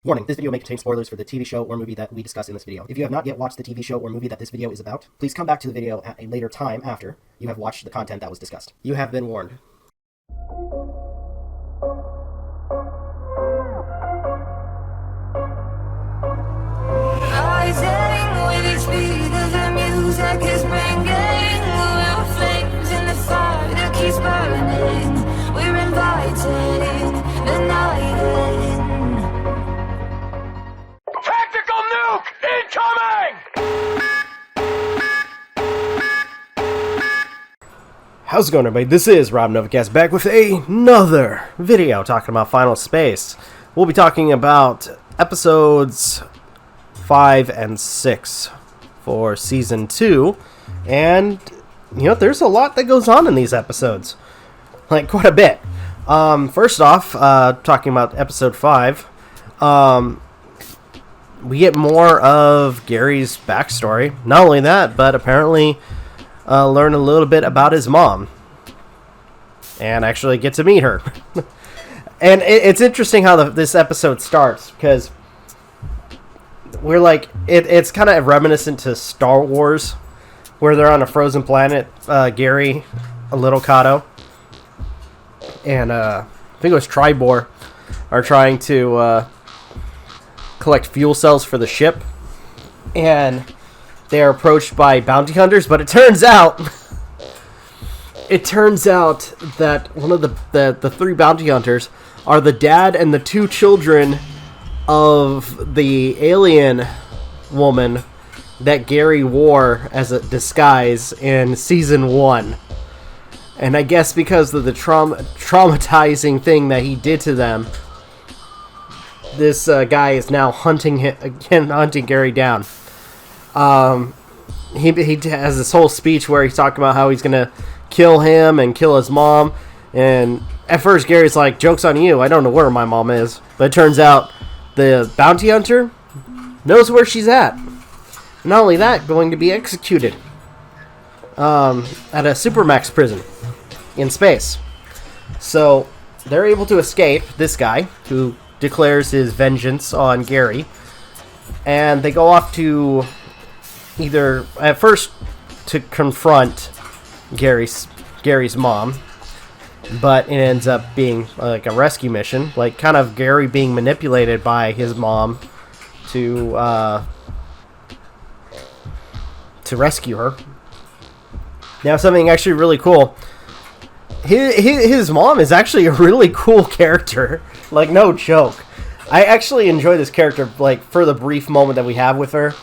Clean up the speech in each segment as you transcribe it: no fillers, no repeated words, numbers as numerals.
Warning, this video may contain spoilers for the TV show or movie that we discuss in this video. If you have not yet watched the TV show or movie that this video is about, please come back to the video at a later time after you have watched the content that was discussed. You have been warned. Rising with each beat of the music is bringing. We're flames in the fire that keeps burning. We're inviting the night in. Tactical nuke incoming! How's it going, everybody? This is Rob Novakast back with another video talking about Final Space. We'll be talking about episodes 5 and 6 for Season 2. And, you know, there's a lot that goes on in these episodes. Like, quite a bit. First off, talking about Episode 5, we get more of Gary's backstory. Not only that, but apparently learn a little bit about his mom. And actually get to meet her. And it's interesting how this episode starts, because we're like, it's kind of reminiscent to Star Wars, where they're on a frozen planet, Gary, a little Kato, and I think it was Tribor, are trying to collect fuel cells for the ship, and they're approached by bounty hunters, but it turns out that one of the three bounty hunters are the dad and the two children of the alien woman that Gary wore as a disguise in Season 1. And I guess because of the traumatizing thing that he did to them, this guy is now hunting Gary down. He has this whole speech where he's talking about how he's going to kill him and kill his mom. And at first Gary's like, joke's on you, I don't know where my mom is. But it turns out the bounty hunter knows where she's at. Not only that, going to be executed at a Supermax prison in space. So they're able to escape this guy who declares his vengeance on Gary. And they go off to either, at first, to confront Gary's mom. But it ends up being like a rescue mission, like kind of Gary being manipulated by his mom to rescue her. Now, something actually really cool. His mom is actually a really cool character, like no joke. I actually enjoy this character, like for the brief moment that we have with her.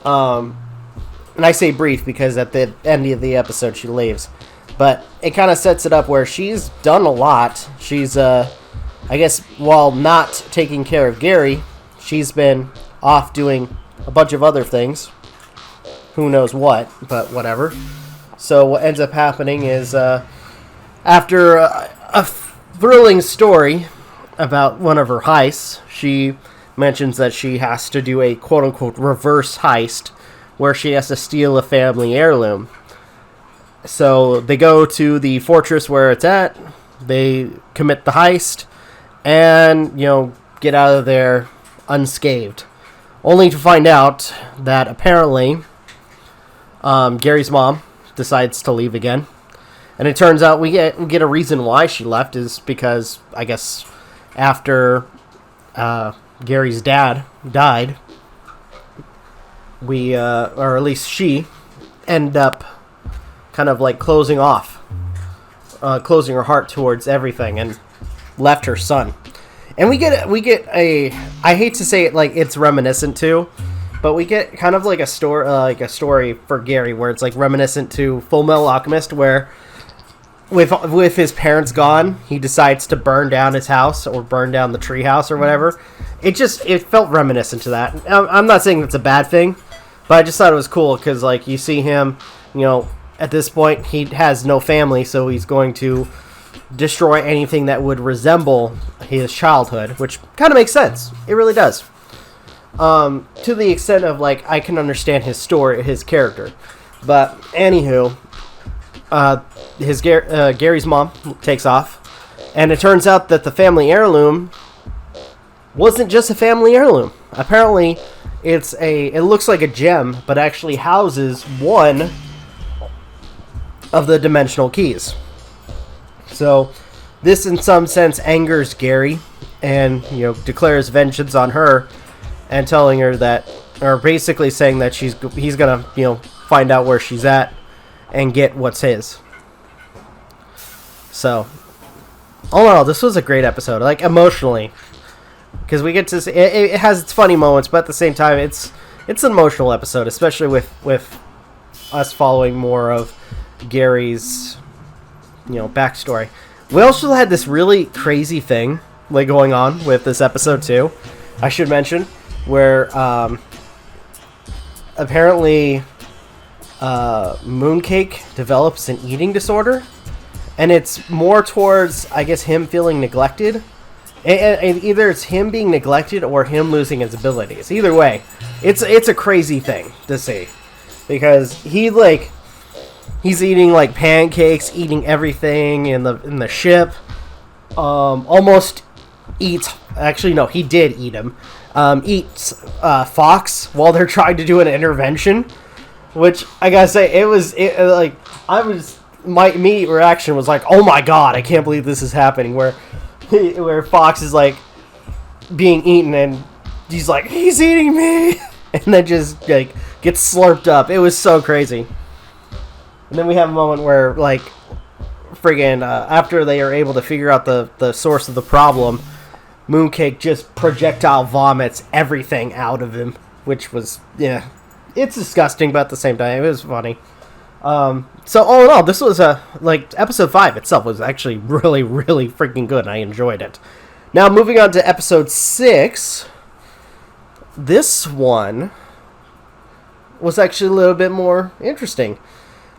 And I say brief because at the end of the episode she leaves. But it kind of sets it up where she's done a lot. She's, I guess, while not taking care of Gary, she's been off doing a bunch of other things. Who knows what, but whatever. So what ends up happening is, after a thrilling story about one of her heists, she mentions that she has to do a quote-unquote reverse heist, where she has to steal a family heirloom. So they go to the fortress where it's at, they commit the heist, and, you know, get out of there unscathed. Only to find out that apparently Gary's mom decides to leave again. And it turns out we get a reason why she left is because, I guess, after Gary's dad died, we, or at least she, end up kind of like closing her heart towards everything, and left her son. And we get a, I hate to say it like it's reminiscent to, but we get kind of like a story for Gary where it's like reminiscent to Full Metal Alchemist, where with his parents gone, he decides to burn down his house or burn down the tree house or whatever. It felt reminiscent to that. I'm not saying that's a bad thing, but I just thought it was cool because like you see him, you know, at this point, he has no family, so he's going to destroy anything that would resemble his childhood, which kind of makes sense. It really does. To the extent of, like, I can understand his story, his character. But, anywho, Gary's mom takes off, and it turns out that the family heirloom wasn't just a family heirloom. Apparently, it looks like a gem, but actually houses one of the dimensional keys. So, this in some sense angers Gary, and declares vengeance on her, and telling her that, or basically saying that he's gonna find out where she's at and get what's his. So, all in all, this was a great episode, like emotionally, because we get to see, it has its funny moments, but at the same time, it's an emotional episode, especially with us following more of Gary's backstory. We also had this really crazy thing like going on with this episode too. I should mention where apparently Mooncake develops an eating disorder, and it's more towards, I guess, him feeling neglected. And either it's him being neglected or him losing his abilities. Either way, it's a crazy thing to see, because he's eating like pancakes, eating everything in the ship. Almost eats. Actually, no, he did eat him. Eats Fox while they're trying to do an intervention, which I gotta say, my immediate reaction was like, oh my god, I can't believe this is happening. Where Fox is like being eaten, and he's like, he's eating me, and then just like gets slurped up. It was so crazy. And then we have a moment where like friggin' after they are able to figure out the source of the problem, Mooncake just projectile vomits everything out of him, which was, it's disgusting, but at the same time, it was funny. So all in all, this was episode 5 itself was actually really, really freaking good, and I enjoyed it. Now, moving on to episode 6, this one was actually a little bit more interesting.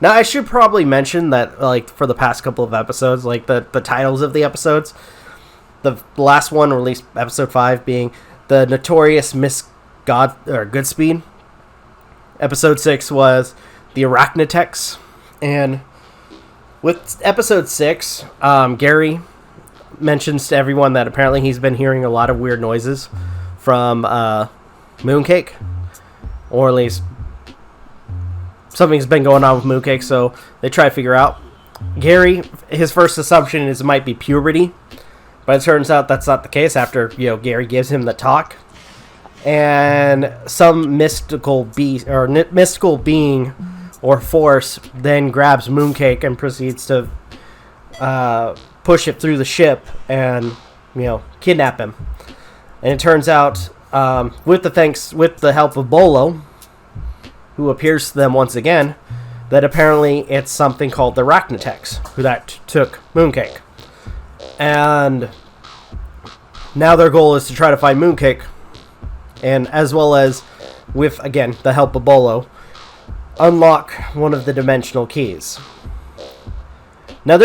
Now, I should probably mention that, like, for the past couple of episodes, like, the titles of the episodes, the last one released, episode 5, being the Notorious Miss Goodspeed. Episode 6 was the Arachnotex. And with episode 6, Gary mentions to everyone that apparently he's been hearing a lot of weird noises from Mooncake, or at least something's been going on with Mooncake, so they try to figure out. Gary, his first assumption is it might be puberty, but it turns out that's not the case after Gary gives him the talk. And some mystical being or force then grabs Mooncake and proceeds to push it through the ship and kidnap him. And it turns out with the help of Bolo, who appears to them once again, that apparently it's something called the Arachnotex, who that took Mooncake. And now their goal is to try to find Mooncake, and as well as, with, again, the help of Bolo, unlock one of the dimensional keys. Now,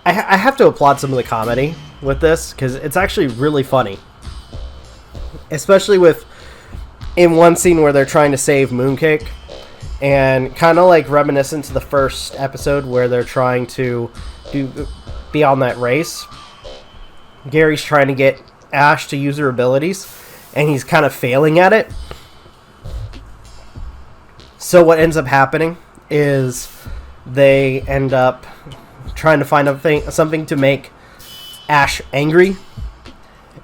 I have to applaud some of the comedy with this, because it's actually really funny. Especially in one scene where they're trying to save Mooncake, and kind of like reminiscent to the first episode where they're trying to be on that race. Gary's trying to get Ash to use her abilities, and he's kind of failing at it. So what ends up happening is they end up trying to find something to make Ash angry,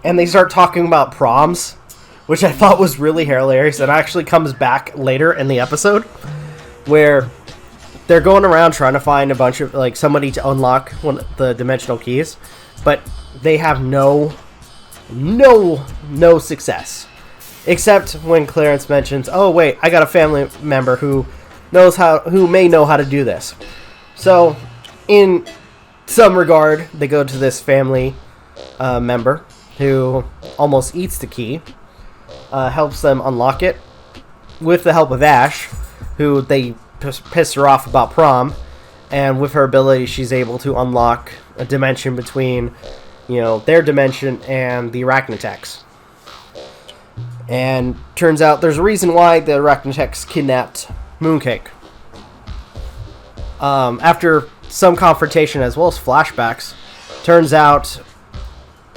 and they start talking about proms, which I thought was really hilarious. It actually comes back later in the episode, where they're going around trying to find a bunch of, like, somebody to unlock one of the dimensional keys, but they have no success. Except when Clarence mentions, oh wait, I got a family member who may know how to do this. So, in some regard, they go to this family member who almost eats the key, helps them unlock it, with the help of Ash, who they piss her off about prom, and with her ability, she's able to unlock a dimension between, their dimension and the Arachnotex. And turns out there's a reason why the Arachnotex kidnapped Mooncake. After some confrontation as well as flashbacks, turns out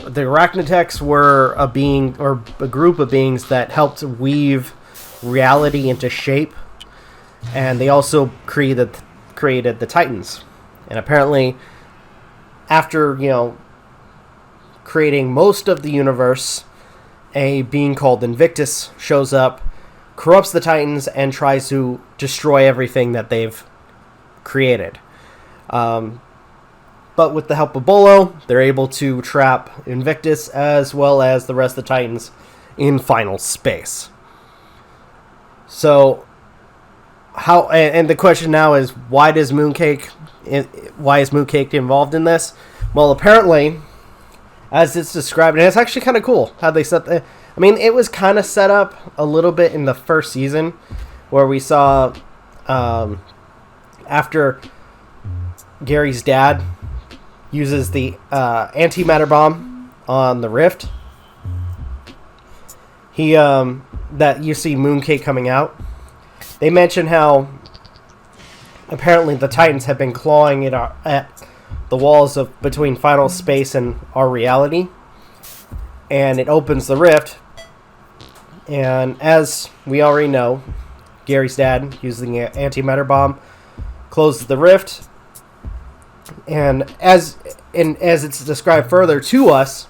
the Arachnotechs were a being, or a group of beings that helped weave reality into shape, and they also created the Titans. And apparently, after, creating most of the universe, a being called Invictus shows up, corrupts the Titans, and tries to destroy everything that they've created. But with the help of Bolo, they're able to trap Invictus as well as the rest of the Titans in final space. So, how? And the question now is, why is Mooncake involved in this? Well, apparently, as it's described, and it's actually kind of cool how they set the... I mean, it was kind of set up a little bit in the first season, where we saw, after Gary's dad uses the antimatter bomb on the rift, that you see Mooncake coming out. They mention how apparently the Titans have been clawing at the walls of between final space and our reality, and it opens the rift. And as we already know, Gary's dad, using the antimatter bomb, closes the rift. And as it's described further to us,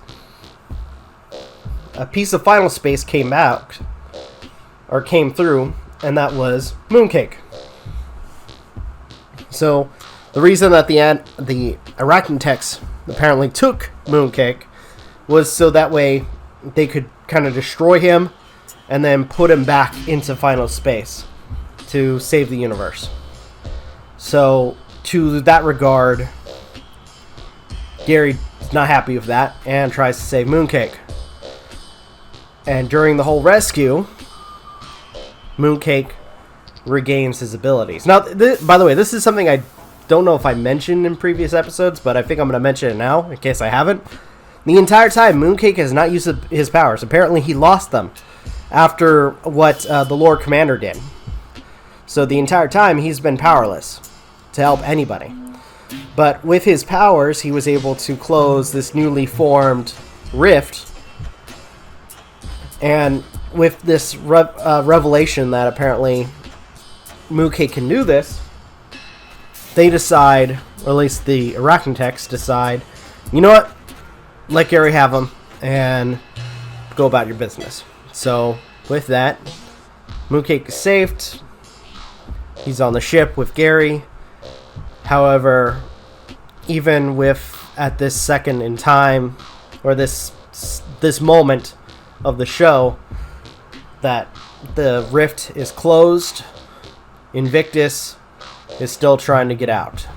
a piece of final space came through, and that was Mooncake. So the reason that the Arachnotechs apparently took Mooncake was so that way they could kind of destroy him and then put him back into final space to save the universe. So, to that regard, Gary's not happy with that and tries to save Mooncake. And during the whole rescue, Mooncake regains his abilities. Now, by the way, this is something I don't know if I mentioned in previous episodes, but I think I'm going to mention it now, in case I haven't. The entire time, Mooncake has not used his powers. Apparently, he lost them after what the Lord Commander did. So the entire time, he's been powerless to help anybody. But with his powers, he was able to close this newly formed rift. And with this revelation that apparently Mooncake can do this, they decide, or at least the Arachnotechs decide, you know what? Let Gary have him and go about your business. So, with that, Mooncake is saved. He's on the ship with Gary. However, even at this second in time, or this moment of the show, that the rift is closed, Invictus is still trying to get out.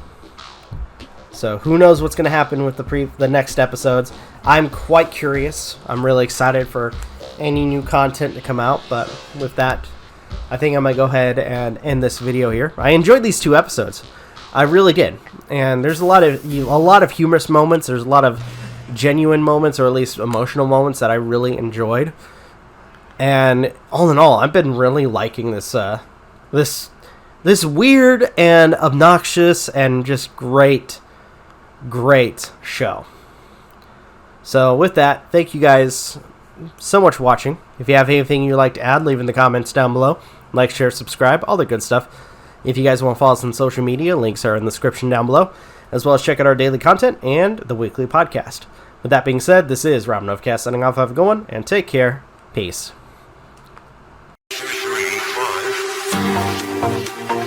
So who knows what's going to happen with the next episodes. I'm quite curious. I'm really excited for any new content to come out. But with that, I think I might go ahead and end this video here. I enjoyed these 2 episodes. I really did. And there's a lot of humorous moments. There's a lot of genuine moments, or at least emotional moments, that I really enjoyed. And all in all, I've been really liking this weird and obnoxious and just great show. So with that, thank you guys so much for watching. If you have anything you'd like to add, leave in the comments down below. Like, share, subscribe, all the good stuff. If you guys want to follow us on social media, links are in the description down below, as well as check out our daily content and the weekly podcast. With that being said, this is Novakast signing off. Have a good one, and take care. Peace. 2, 3, 5.